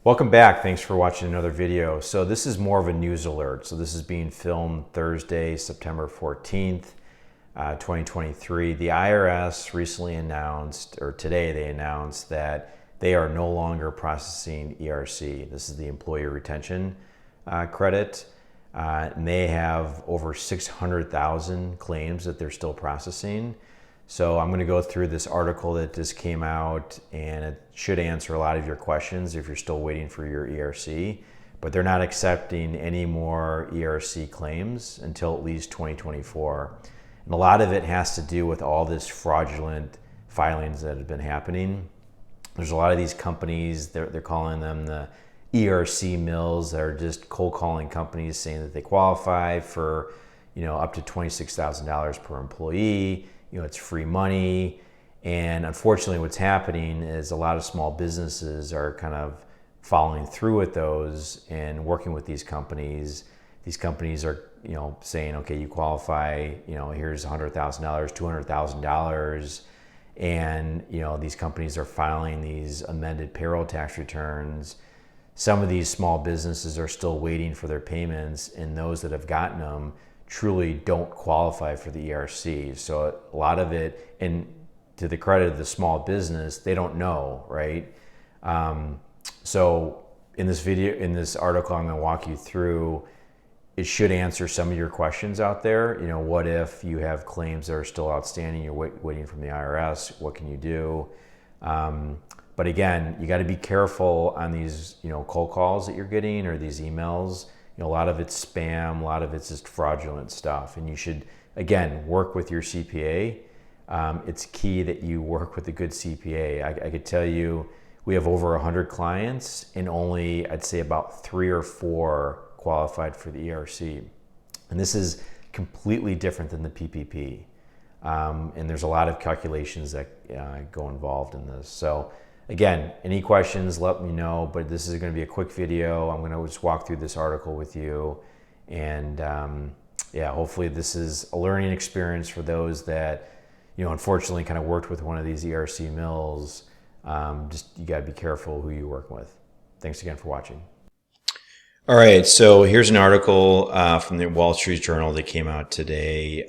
Welcome back. Thanks for watching another video. So this is more of a news alert. So this is being filmed Thursday, September 14th, 2023. The IRS recently announced, or today they announced, that they are no longer processing ERC. This is the Employee Retention Credit. And they have over 600,000 claims that they're still processing. So I'm going to go through this article that just came out, and it should answer a lot of your questions if you're still waiting for your ERC. But they're not accepting any more ERC claims until at least 2024. And a lot of it has to do with all this fraudulent filings that have been happening. There's a lot of these companies, they're calling them the ERC mills, that are just cold calling companies saying that they qualify for, up to $26,000 per employee. It's free money. And unfortunately, what's happening is a lot of small businesses are kind of following through with those and working with these companies. These companies are, saying, okay, you qualify, here's $100,000, $200,000. And, these companies are filing these amended payroll tax returns. Some of these small businesses are still waiting for their payments, and those that have gotten them truly don't qualify for the ERC. So a lot of it, and to the credit of the small business, they don't know, right? So in this article, I'm going to walk you through. It should answer some of your questions out there. What if you have claims that are still outstanding, you're waiting from the IRS? What can you do? But again, you got to be careful on these, cold calls that you're getting, or these emails. A lot of it's spam, a lot of it's just fraudulent stuff. And you should, again, work with your CPA. It's key that you work with a good CPA. I could tell you, we have over 100 clients, and only, I'd say, about 3 or 4 qualified for the ERC. And this is completely different than the PPP. And there's a lot of calculations that go involved in this. So again, any questions, let me know, but this is going to be a quick video. I'm going to just walk through this article with you. And hopefully this is a learning experience for those that, unfortunately kind of worked with one of these ERC mills. You got to be careful who you work with. Thanks again for watching. All right, so here's an article from the Wall Street Journal that came out today,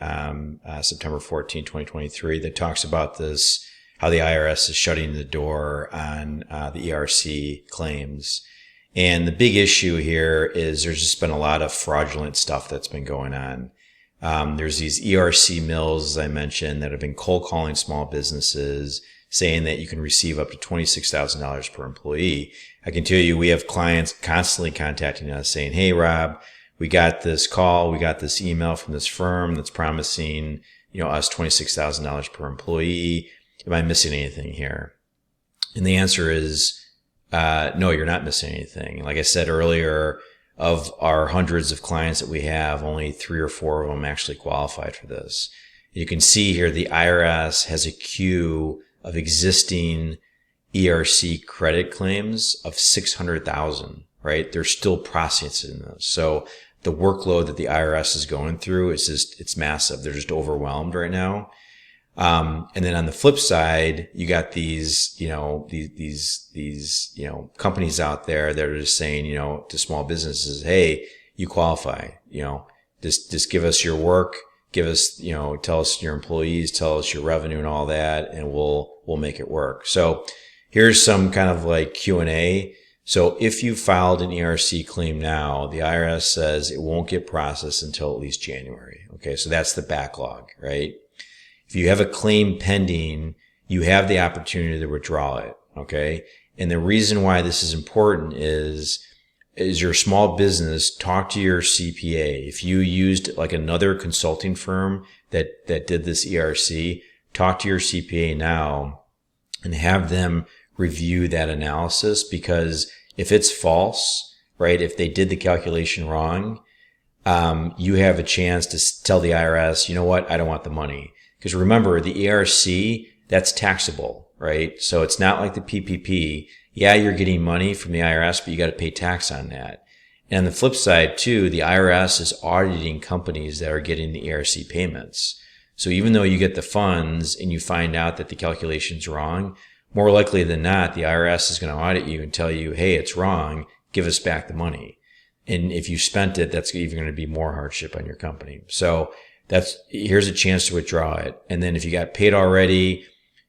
September 14, 2023, that talks about this, how the IRS is shutting the door on the ERC claims. And the big issue here is there's just been a lot of fraudulent stuff that's been going on. There's these ERC mills, as I mentioned, that have been cold calling small businesses, saying that you can receive up to $26,000 per employee. I can tell you, we have clients constantly contacting us saying, hey, Rob, we got this call, we got this email from this firm that's promising, us $26,000 per employee. Am I missing anything here? And the answer is, no, you're not missing anything. Like I said earlier, of our hundreds of clients that we have, only 3 or 4 of them actually qualified for this. You can see here the IRS has a queue of existing ERC credit claims of 600,000, right? They're still processing those. So the workload that the IRS is going through is it's massive. They're just overwhelmed right now. And then on the flip side, you got these, these companies out there that are just saying, to small businesses, hey, you qualify, just give us your work, give us, tell us your employees, tell us your revenue and all that, and we'll make it work. So here's some kind of like Q&A. So if you filed an ERC claim now, the IRS says it won't get processed until at least January. Okay. So that's the backlog, right? If you have a claim pending, you have the opportunity to withdraw it. Okay. And the reason why this is important is your small business, talk to your CPA. If you used like another consulting firm that did this ERC, talk to your CPA now and have them review that analysis, because if it's false, right, if they did the calculation wrong, you have a chance to tell the IRS, you know what, I don't want the money. Because remember, the ERC, that's taxable, right? So it's not like the PPP. Yeah, you're getting money from the IRS, but you got to pay tax on that. And on the flip side too, the IRS is auditing companies that are getting the ERC payments. So even though you get the funds and you find out that the calculation's wrong, more likely than not, the IRS is going to audit you and tell you, hey, it's wrong, give us back the money. And if you spent it, that's even going to be more hardship on your company. So here's a chance to withdraw it. And then if you got paid already,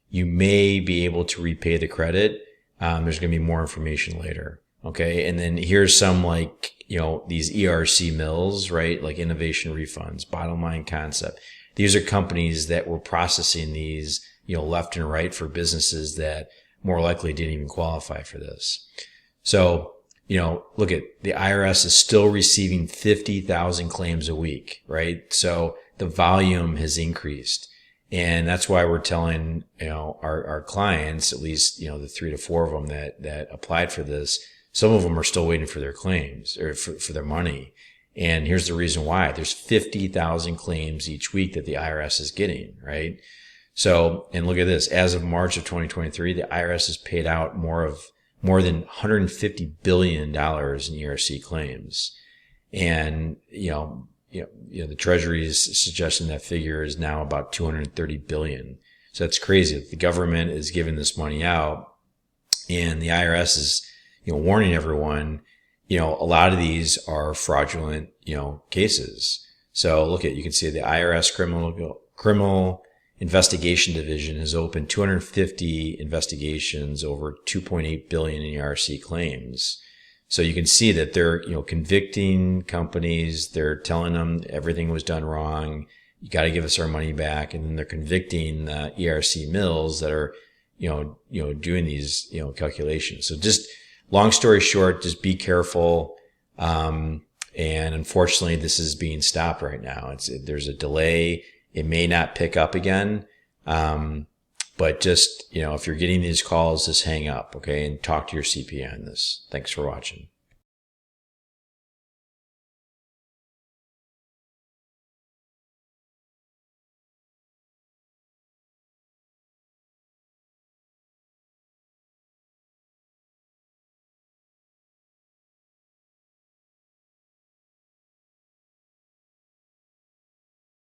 you may be able to repay the credit. There's going to be more information later. Okay. And then here's some these ERC mills, right? Like innovation refunds, bottom line concept. These are companies that were processing these, left and right for businesses that more likely didn't even qualify for this. So, look at the IRS is still receiving 50,000 claims a week, right? So the volume has increased. And that's why we're telling, our clients, at least, the 3 to 4 of them that applied for this, some of them are still waiting for their claims or for their money. And here's the reason why. There's 50,000 claims each week that the IRS is getting, right? So, and look at this. As of March of 2023, the IRS has paid out more than $150 billion in ERC claims. And, the Treasury is suggesting that figure is now about $230 billion. So that's crazy. The government is giving this money out, and the IRS is, warning everyone, a lot of these are fraudulent, cases. So you can see the IRS criminal investigation division has opened 250 investigations over 2.8 billion in ERC claims. So you can see that they're, convicting companies. They're telling them everything was done wrong. You got to give us our money back. And then they're convicting ERC mills that are, doing these, calculations. So just long story short, just be careful. And unfortunately, this is being stopped right now. There's a delay. It may not pick up again. But just, if you're getting these calls, just hang up, okay, and talk to your CPA on this. Thanks for watching.